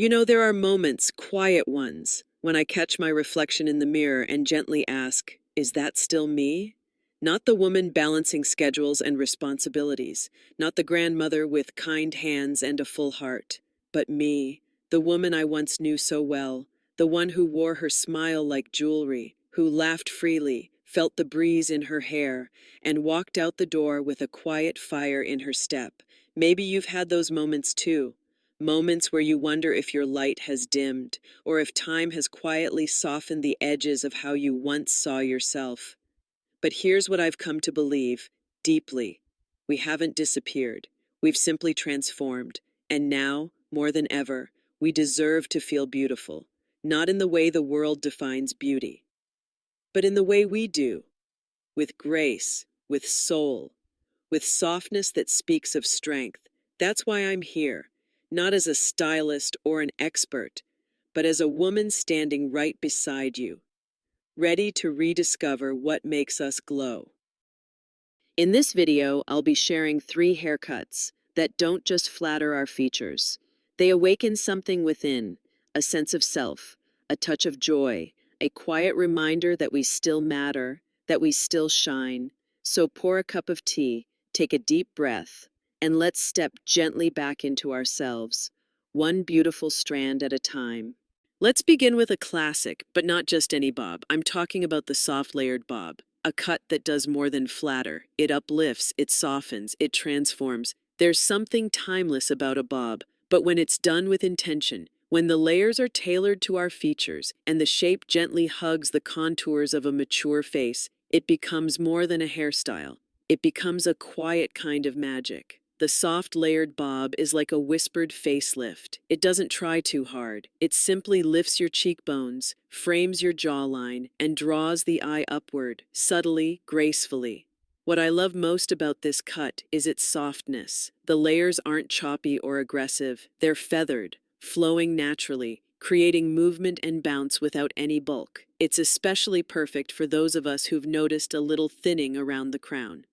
There are moments, quiet ones, when I catch my reflection in the mirror and gently ask, is that still me? Not the woman balancing schedules and responsibilities, not the grandmother with kind hands and a full heart, but me, the woman I once knew so well, the one who wore her smile like jewelry, who laughed freely, felt the breeze in her hair, and walked out the door with a quiet fire in her step. Maybe you've had those moments too. Moments where you wonder if your light has dimmed, or if time has quietly softened the edges of how you once saw yourself. But here's what I've come to believe, deeply. We haven't disappeared. We've simply transformed. And now, more than ever, we deserve to feel beautiful. Not in the way the world defines beauty, but in the way we do. With grace, with soul, with softness that speaks of strength. That's why I'm here, not as a stylist or an expert, but as a woman standing right beside you, ready to rediscover what makes us glow. In this video, I'll be sharing 3 haircuts that don't just flatter our features. They awaken something within, a sense of self, a touch of joy, a quiet reminder that we still matter, that we still shine. So pour a cup of tea, take a deep breath, and let's step gently back into ourselves, one beautiful strand at a time. Let's begin with a classic, but not just any bob. I'm talking about the soft layered bob. A cut that does more than flatter. It uplifts, it softens, it transforms. There's something timeless about a bob, but when it's done with intention, when the layers are tailored to our features and the shape gently hugs the contours of a mature face, it becomes more than a hairstyle. It becomes a quiet kind of magic. The soft layered bob is like a whispered facelift. It doesn't try too hard. It simply lifts your cheekbones, frames your jawline, and draws the eye upward, subtly, gracefully. What I love most about this cut is its softness. The layers aren't choppy or aggressive. They're feathered, flowing naturally, creating movement and bounce without any bulk. It's especially perfect for those of us who've noticed a little thinning around the crown.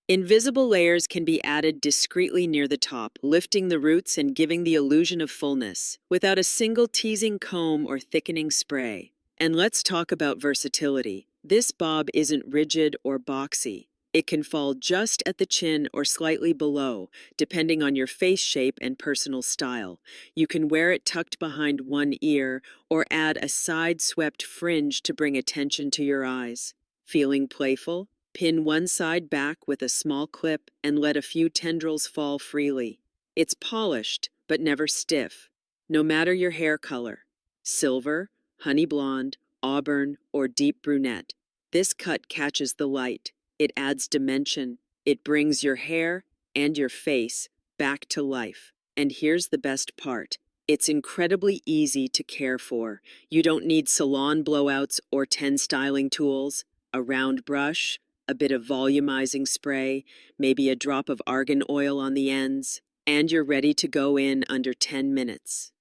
Invisible layers can be added discreetly near the top, lifting the roots and giving the illusion of fullness, without a single teasing comb or thickening spray. And let's talk about versatility. This bob isn't rigid or boxy. It can fall just at the chin or slightly below, depending on your face shape and personal style. You can wear it tucked behind one ear or add a side-swept fringe to bring attention to your eyes. Feeling playful? Pin one side back with a small clip and let a few tendrils fall freely. It's polished, but never stiff. No matter your hair color, silver, honey blonde, auburn, or deep brunette, this cut catches the light. It adds dimension. It brings your hair and your face back to life. And here's the best part. It's incredibly easy to care for. You don't need salon blowouts or 10 styling tools. A round brush, a bit of volumizing spray, maybe a drop of argan oil on the ends, and you're ready to go in under 10 minutes.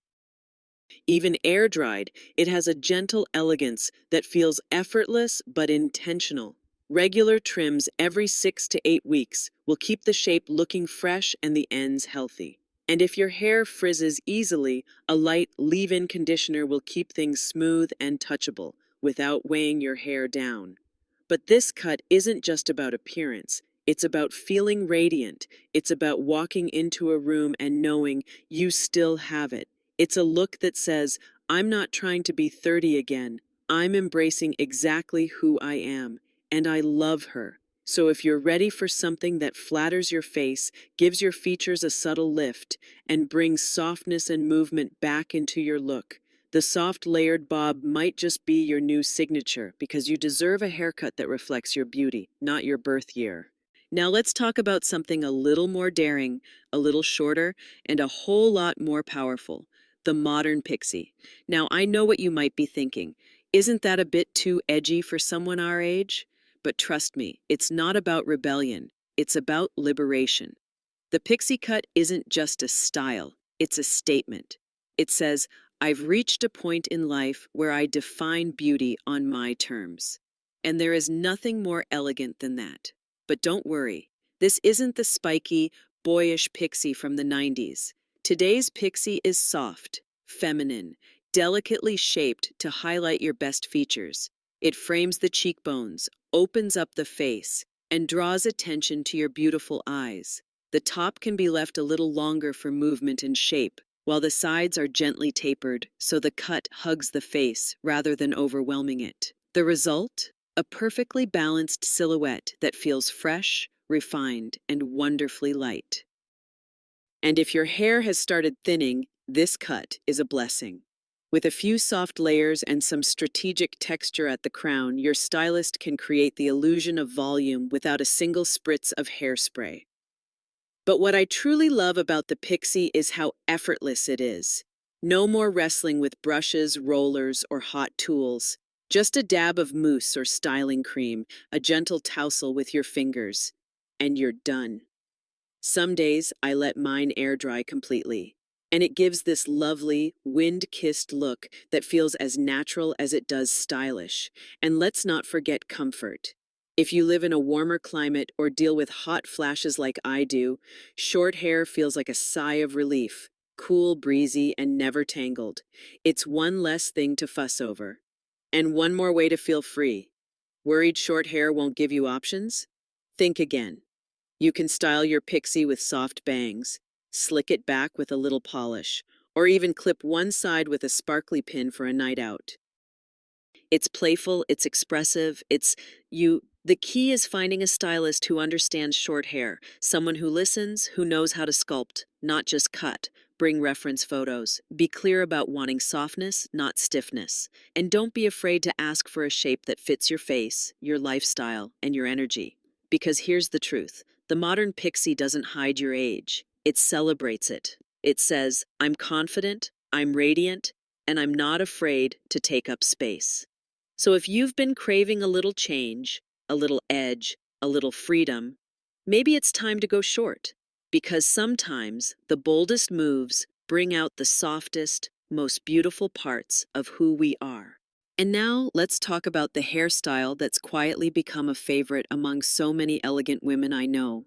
Even air-dried, it has a gentle elegance that feels effortless but intentional. Regular trims every 6 to 8 weeks will keep the shape looking fresh and the ends healthy. And if your hair frizzes easily, a light leave-in conditioner will keep things smooth and touchable without weighing your hair down. But this cut isn't just about appearance. It's about feeling radiant. It's about walking into a room and knowing you still have it. It's a look that says, I'm not trying to be 30 again. I'm embracing exactly who I am. And I love her. So if you're ready for something that flatters your face, gives your features a subtle lift, and brings softness and movement back into your look, the soft layered bob might just be your new signature, because you deserve a haircut that reflects your beauty, not your birth year. Now let's talk about something a little more daring, a little shorter, and a whole lot more powerful: the modern pixie. Now I know what you might be thinking. Isn't that a bit too edgy for someone our age? But trust me, it's not about rebellion. It's about liberation. The pixie cut isn't just a style, it's a statement. It says, I've reached a point in life where I define beauty on my terms. And there is nothing more elegant than that. But don't worry, this isn't the spiky, boyish pixie from the 90s. Today's pixie is soft, feminine, delicately shaped to highlight your best features. It frames the cheekbones, opens up the face, and draws attention to your beautiful eyes. The top can be left a little longer for movement and shape, while the sides are gently tapered so the cut hugs the face rather than overwhelming it. The result? A perfectly balanced silhouette that feels fresh, refined, and wonderfully light. And if your hair has started thinning, this cut is a blessing. With a few soft layers and some strategic texture at the crown, your stylist can create the illusion of volume without a single spritz of hairspray. But what I truly love about the pixie is how effortless it is. No more wrestling with brushes, rollers, or hot tools. Just a dab of mousse or styling cream, a gentle tousle with your fingers, and you're done. Some days I let mine air dry completely, and it gives this lovely, wind-kissed look that feels as natural as it does stylish. And let's not forget comfort. If you live in a warmer climate or deal with hot flashes like I do, short hair feels like a sigh of relief, cool, breezy, and never tangled. It's one less thing to fuss over. And one more way to feel free. Worried short hair won't give you options? Think again. You can style your pixie with soft bangs, slick it back with a little polish, or even clip one side with a sparkly pin for a night out. It's playful, it's expressive, it's you. The key is finding a stylist who understands short hair, someone who listens, who knows how to sculpt, not just cut. Bring reference photos. Be clear about wanting softness, not stiffness. And don't be afraid to ask for a shape that fits your face, your lifestyle, and your energy. Because here's the truth. The modern pixie doesn't hide your age. It celebrates it. It says, I'm confident, I'm radiant, and I'm not afraid to take up space. So if you've been craving a little change, a little edge, a little freedom, maybe it's time to go short. Because sometimes the boldest moves bring out the softest, most beautiful parts of who we are. And now let's talk about the hairstyle that's quietly become a favorite among so many elegant women I know.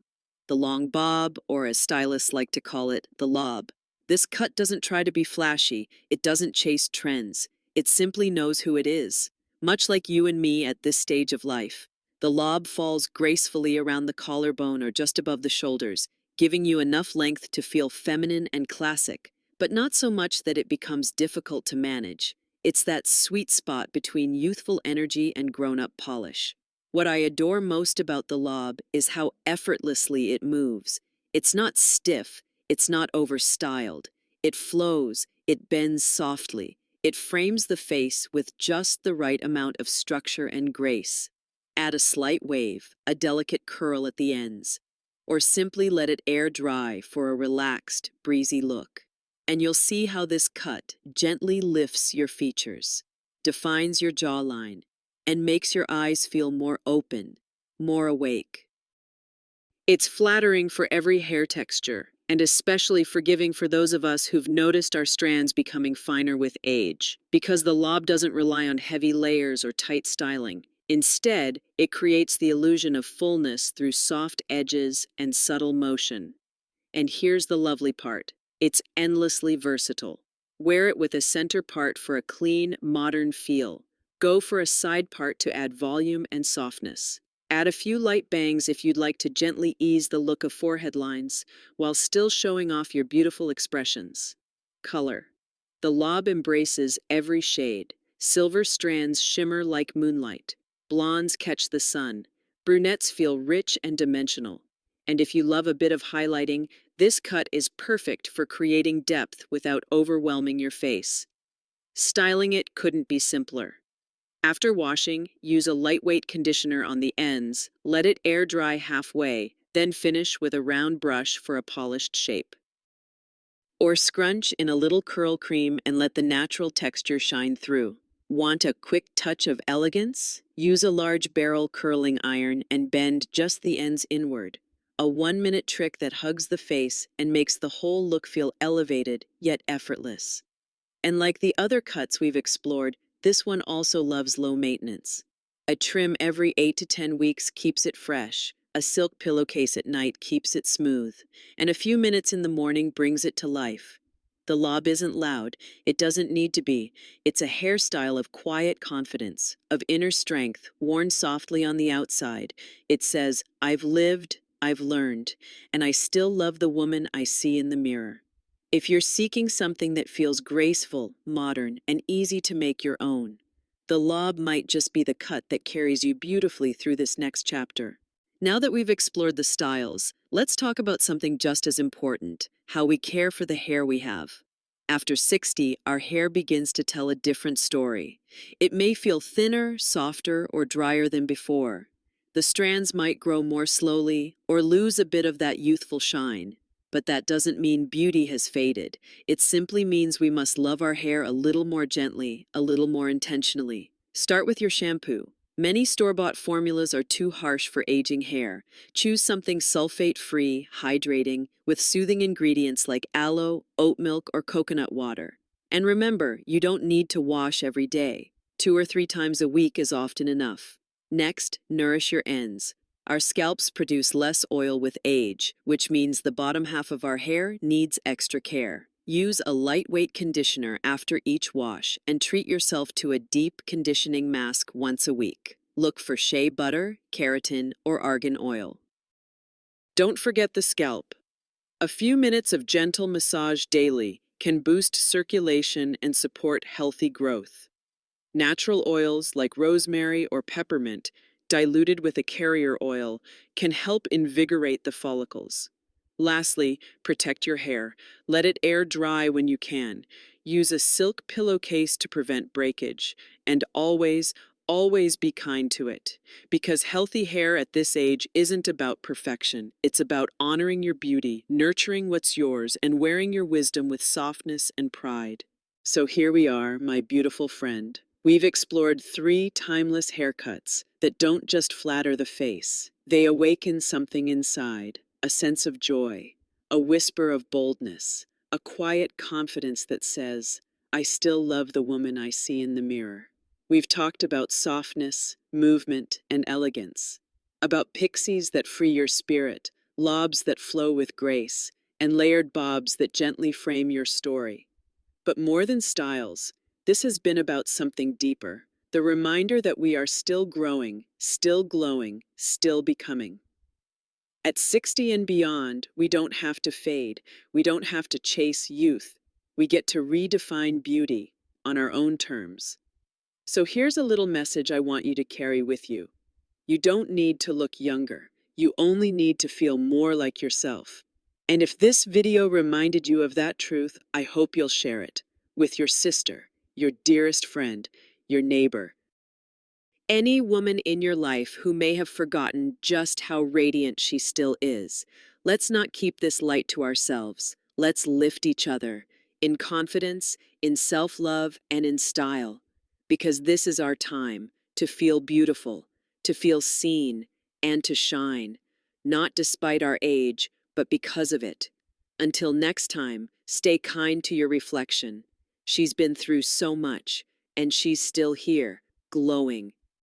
The long bob, or as stylists like to call it, the lob. This cut doesn't try to be flashy, it doesn't chase trends, it simply knows who it is. Much like you and me at this stage of life, the lob falls gracefully around the collarbone or just above the shoulders, giving you enough length to feel feminine and classic, but not so much that it becomes difficult to manage. It's that sweet spot between youthful energy and grown-up polish. What I adore most about the lob is how effortlessly it moves. It's not stiff, it's not overstyled. It flows, it bends softly. It frames the face with just the right amount of structure and grace. Add a slight wave, a delicate curl at the ends, or simply let it air dry for a relaxed, breezy look. And you'll see how this cut gently lifts your features, defines your jawline, and makes your eyes feel more open, more awake. It's flattering for every hair texture, and especially forgiving for those of us who've noticed our strands becoming finer with age, because the lob doesn't rely on heavy layers or tight styling. Instead, it creates the illusion of fullness through soft edges and subtle motion. And here's the lovely part. It's endlessly versatile. Wear it with a center part for a clean, modern feel. Go for a side part to add volume and softness. Add a few light bangs if you'd like to gently ease the look of forehead lines while still showing off your beautiful expressions. Color. The lob embraces every shade. Silver strands shimmer like moonlight. Blondes catch the sun. Brunettes feel rich and dimensional. And if you love a bit of highlighting, this cut is perfect for creating depth without overwhelming your face. Styling it couldn't be simpler. After washing, use a lightweight conditioner on the ends, let it air dry halfway, then finish with a round brush for a polished shape. Or scrunch in a little curl cream and let the natural texture shine through. Want a quick touch of elegance? Use a large barrel curling iron and bend just the ends inward. A 1-minute trick that hugs the face and makes the whole look feel elevated yet effortless. And like the other cuts we've explored, this one also loves low maintenance. A trim every 8 to 10 weeks keeps it fresh, A silk pillowcase at night keeps it smooth, and a few minutes in the morning brings it to life. The lob isn't loud, it doesn't need to be. It's a hairstyle of quiet confidence, of inner strength, worn softly on the outside. It says, I've lived, I've learned, and I still love the woman I see in the mirror. If you're seeking something that feels graceful, modern, and easy to make your own, the lob might just be the cut that carries you beautifully through this next chapter. Now that we've explored the styles, let's talk about something just as important: how we care for the hair we have. After 60, our hair begins to tell a different story. It may feel thinner, softer, or drier than before. The strands might grow more slowly or lose a bit of that youthful shine. But that doesn't mean beauty has faded. It simply means we must love our hair a little more gently, a little more intentionally. Start with your shampoo. Many store-bought formulas are too harsh for aging hair. Choose something sulfate-free, hydrating, with soothing ingredients like aloe, oat milk, or coconut water. And remember, you don't need to wash every day. 2 or 3 times a week is often enough. Next, nourish your ends. Our scalps produce less oil with age, which means the bottom half of our hair needs extra care. Use a lightweight conditioner after each wash and treat yourself to a deep conditioning mask once a week. Look for shea butter, keratin, or argan oil. Don't forget the scalp. A few minutes of gentle massage daily can boost circulation and support healthy growth. Natural oils like rosemary or peppermint, diluted with a carrier oil, can help invigorate the follicles. Lastly, protect your hair. Let it air dry when you can. Use a silk pillowcase to prevent breakage. And always be kind to it. Because healthy hair at this age isn't about perfection. It's about honoring your beauty, nurturing what's yours, and wearing your wisdom with softness and pride. So here we are, my beautiful friend. We've explored 3 timeless haircuts that don't just flatter the face. They awaken something inside, a sense of joy, a whisper of boldness, a quiet confidence that says, I still love the woman I see in the mirror. We've talked about softness, movement, and elegance, about pixies that free your spirit, lobs that flow with grace, and layered bobs that gently frame your story. But more than styles, this has been about something deeper, the reminder that we are still growing, still glowing, still becoming. At 60 and beyond, we don't have to fade, we don't have to chase youth. We get to redefine beauty on our own terms. So here's a little message I want you to carry with you. You don't need to look younger. You only need to feel more like yourself. And if this video reminded you of that truth, I hope you'll share it with your sister, your dearest friend, your neighbor, any woman in your life who may have forgotten just how radiant she still is. Let's not keep this light to ourselves. Let's lift each other in confidence, in self-love, and in style. Because this is our time to feel beautiful, to feel seen, and to shine. Not despite our age, but because of it. Until next time, stay kind to your reflection. She's been through so much, and she's still here, glowing,